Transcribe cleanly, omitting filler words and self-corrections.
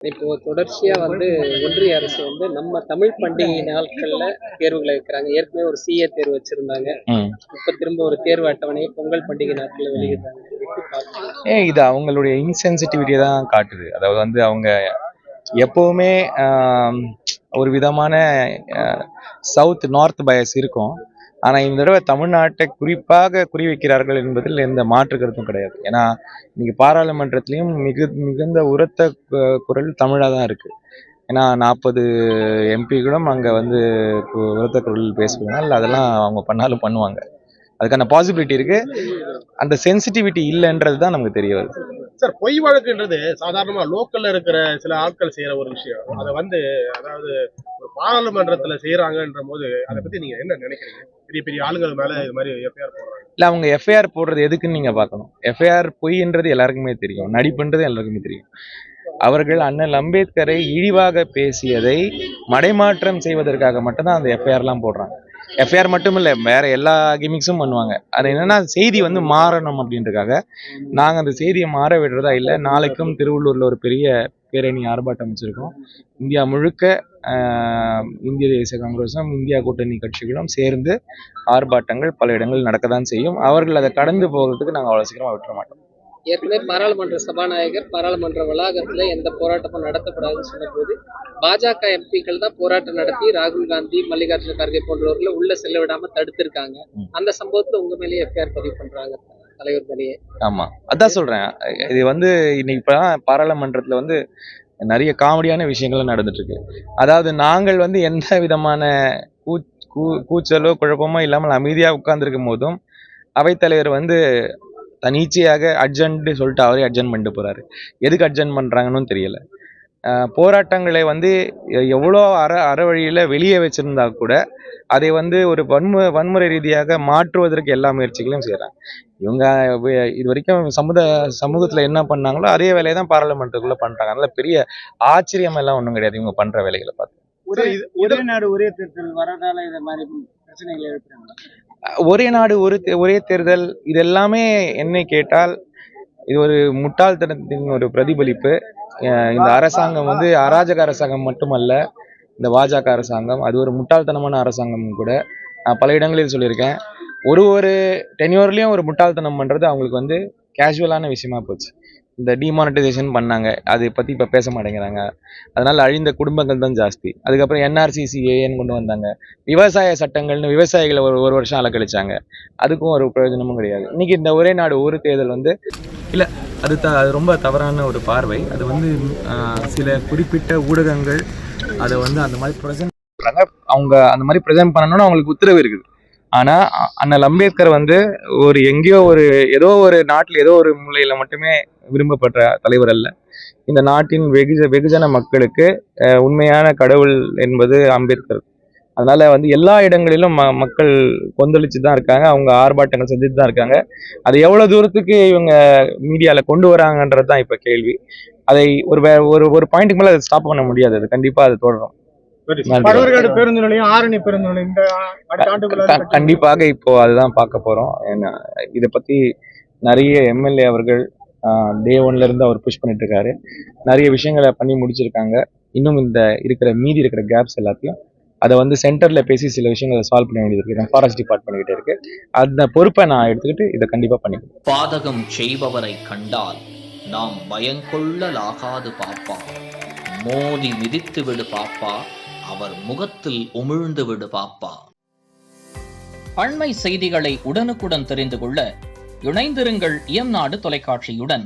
இப்போ தொடர்ச்சியா ஒன்றிய அரசு நம்ம தமிழ் பண்டிகை நாட்கள்ல தேர்வுகளை வைக்கிறாங்க. ஏற்கனவே ஒரு சிஏ தேர்வு வச்சிருந்தாங்க. இப்ப திரும்ப ஒரு தேர்வு அட்டவணையை பொங்கல் பண்டிகை நாட்கள்ல வெளியிடுறாங்க. எப்படி பார்க்கறீங்க? இது அவங்களுடைய இன்சென்சிட்டிவிட்டியை தான் காட்டுது. அதாவது அவங்க எப்பவுமே ஒரு விதமான சவுத் நார்த் பயஸ் இருக்கும். ஆனா இந்த தடவை தமிழ்நாட்டை குறிப்பாக குறிவைக்கிறார்கள் என்பதில் எந்த மாற்று கருத்தும் கிடையாது. ஏன்னா இன்னைக்கு பாராளுமன்றத்திலையும் மிகுந்த உரத்த குரல் தமிழா தான் இருக்கு. ஏன்னா 40 எம்பிகளும் அங்க உரத்த குரல் பேசுவதனால் அதெல்லாம் அவங்க பண்ணாலும் பண்ணுவாங்க. அதுக்கான பாசிபிலிட்டி இருக்கு. அந்த சென்சிட்டிவிட்டி இல்லைன்றது தான் நமக்கு தெரிய வருது. சார், பொய் வழக்குன்றது சாதாரணமா லோக்கல்ல இருக்கிற சில ஆட்கள் செய்யற ஒரு விஷயம். அதை அதாவது ஒரு பாராளுமன்றத்துல செய்யறாங்கன்ற போது அதை பத்தி நீங்க என்ன நினைக்கிறீங்க? பெரிய பெரிய ஆளுங்கள் மேல இது மாதிரி எஃப்ஐஆர் போடுறாங்க. இல்ல, அவங்க எஃப்ஐஆர் போடுறது எதுக்குன்னு நீங்க பார்க்கணும். எஃப்ஐஆர் பொய்ன்றது எல்லாருக்குமே தெரியும், நடிப்புன்றது எல்லாருக்குமே தெரியும். அவர்கள் அண்ணல் அம்பேத்கரை இழிவாக பேசியதை மடைமாற்றம் செய்வதற்காக மட்டும்தான் அந்த எஃப்ஐஆர்லாம் போடுறாங்க. எஃப்ஐஆர் மட்டும் இல்லை, வேற எல்லா கிமிக்ஸும் பண்ணுவாங்க. அது என்னன்னா செய்தி மாறணும் அப்படின்றதுக்காக. நாங்கள் அந்த செய்தியை மாற விடுறதா இல்லை. நாளைக்கும் திருவள்ளூர்ல ஒரு பெரிய பேரணி ஆர்ப்பாட்டம் வச்சிருக்கோம். இந்தியா முழுக்க இந்திய தேசிய காங்கிரஸும் இந்தியா கூட்டணி கட்சிகளும் சேர்ந்து ஆர்ப்பாட்டங்கள் பல இடங்கள் நடக்கத்தான் செய்யும். அவர்கள் அதை கடந்து போகிறதுக்கு நாங்கள் அவ்வளோ சீக்கிரமா விட்டுற மாட்டோம். ஏற்கனவே பாராளுமன்ற சபாநாயகர் பாராளுமன்ற வளாகத்துல எந்த போராட்டமும் நடத்தப்படாதுன்னு சொன்ன போது பாஜக எம்பிக்கள் தான் போராட்டம் நடத்தி ராகுல் காந்தி, மல்லிகார்ஜுன கார்கே போன்றவர்களை உள்ள செல்ல விடாம தடுத்திருக்காங்க. அந்த சம்பவத்துல உங்க மேலேயே எஃப்ஐஆர் பதிவு பண்றாங்க தலைவர் மேலேயே. ஆமா, அதான் சொல்றேன். இது இன்னைக்கு இப்பதான் பாராளுமன்றத்துல நிறைய காமெடியான விஷயங்கள்லாம் நடந்துட்டு இருக்கு. அதாவது நாங்கள் எந்த விதமான கூச்சலோ குழப்பமோ இல்லாமல் அமைதியா உட்கார்ந்துருக்கும் போதும் அவைத்தலைவர் தனிச்சையாக அர்ஜென்ட் சொல்லிட்டு அவரே அர்ஜென்ட் பண்ணிட்டு போறாரு. எதுக்கு அர்ஜென்ட் பண்றாங்கன்னு தெரியல. போராட்டங்களை எவ்வளோ அற வழியில வெளியே வச்சிருந்தா கூட அதை ஒரு வன்முறை ரீதியாக மாற்றுவதற்கு எல்லா முயற்சிகளையும் செய்யறாங்க. இவங்க இது வரைக்கும் சமூகத்துல என்ன பண்ணாங்களோ அதே வேலையை தான் பாராளுமன்றத்துக்குள்ள பண்றாங்க. அதனால பெரிய ஆச்சரியம் எல்லாம் ஒன்றும் கிடையாது இவங்க பண்ற வேலைகளை பார்த்து. ஒரே நாடு ஒரே தேர்தல் வரதால இந்த மாதிரி பிரச்சனைகளை எழுப்புறாங்க. ஒரே நாடு ஒரே தேர்தல் இது எல்லாமே என்னை கேட்டால் இது ஒரு முட்டாள்தனத்தின் ஒரு பிரதிபலிப்பு. இந்த அரசாங்கம் அராஜக அரசாங்கம் மட்டுமல்ல, இந்த பாஜக அரசாங்கம் அது ஒரு முட்டாள்தனமான அரசாங்கம் கூட. நான் பல இடங்களில் சொல்லியிருக்கேன். ஒரு டென்யூர்லயும் ஒரு முட்டாள்தனம் பண்றது அவங்களுக்கு கேஷுவலான விஷயமா போச்சு. இந்த டிமானிட்டைசேஷன் பண்ணாங்க, அதை பத்தி இப்ப பேச மாட்டேங்கிறாங்க. அதனால அழிந்த குடும்பங்கள் தான் ஜாஸ்தி. அதுக்கப்புறம் NRCCAன்னு கொண்டு வந்தாங்க. விவசாய சட்டங்கள்னு விவசாயிகளை ஒரு வருஷம் அலக்கழிச்சாங்க. அதுக்கும் ஒரு பிரயோஜனமும் கிடையாது. இன்னைக்கு இந்த ஒரே நாடு ஒரு தேர்தல் இல்ல, அது ரொம்ப தவறான ஒரு பார்வை. அது சில குறிப்பிட்ட ஊடகங்கள் அதை அந்த மாதிரி ப்ரெசென்ட் பண்றாங்க. அவங்க அந்த மாதிரி ப்ரெசென்ட் பண்ணணும்னு அவங்களுக்கு உத்தரவு இருக்குது. ஆனா அண்ணல் அம்பேத்கர் எங்கேயோ ஏதோ ஒரு நாட்டில் ஏதோ ஒரு மூலையில மட்டுமே விரும்பப்பட்ட தலைவர் அல்ல. இந்த நாட்டின் வெகுஜன மக்களுக்கு உண்மையான கடவுள் என்பது அம்பேத்கர். அதனால எல்லா இடங்களிலும் மக்கள் கொந்தளிச்சு தான் இருக்காங்க. அவங்க ஆர்ப்பாட்டங்கள் செஞ்சுட்டு தான் இருக்காங்க. அதை எவ்வளவு தூரத்துக்கு இவங்க மீடியால கொண்டு வராங்கன்றது தான் இப்ப கேள்வி. அதை ஒரு பாயிண்ட்டுக்கு மேல அதை ஸ்டாப் பண்ண முடியாது. அது கண்டிப்பா அது தொடரும். கண்டிப்பாக இப்போ அதுதான் பார்க்க போறோம். இதை பத்தி நிறைய எம்எல்ஏ அவர்கள் டே 1ல இருந்து அவர் புஷ் பண்ணிட்டு இருக்காரு. நிறைய விஷயங்களை பண்ணி முடிச்சிருக்காங்க. இன்னும் இந்த மீதி இருக்கிற கேப்ஸ் எல்லாத்தையும் அதை சென்டர்ல பேசி சில விஷயங்களை சால்வ் பண்ண வேண்டியது இருக்கு. ஃபாரஸ்ட் டிபார்ட்மெண்ட் கிட்ட இருக்கு. அந்த பொறுப்பை நான் எடுத்துக்கிட்டு இதை கண்டிப்பா பண்ணிக்கிறேன். பாதகம் செய்பவரை கண்டால் நாம் பயங்கொள்ளலாகாது பாப்பா, மோதி மிதித்து விடு பாப்பா, அவர் முகத்தில் உமிழ்ந்து விடு பாப்பா. அண்மை செய்திகளை உடனுக்குடன் தெரிந்து கொள்ள இணைந்திருங்கள் இயம்நாடு தொலைக்காட்சியுடன்.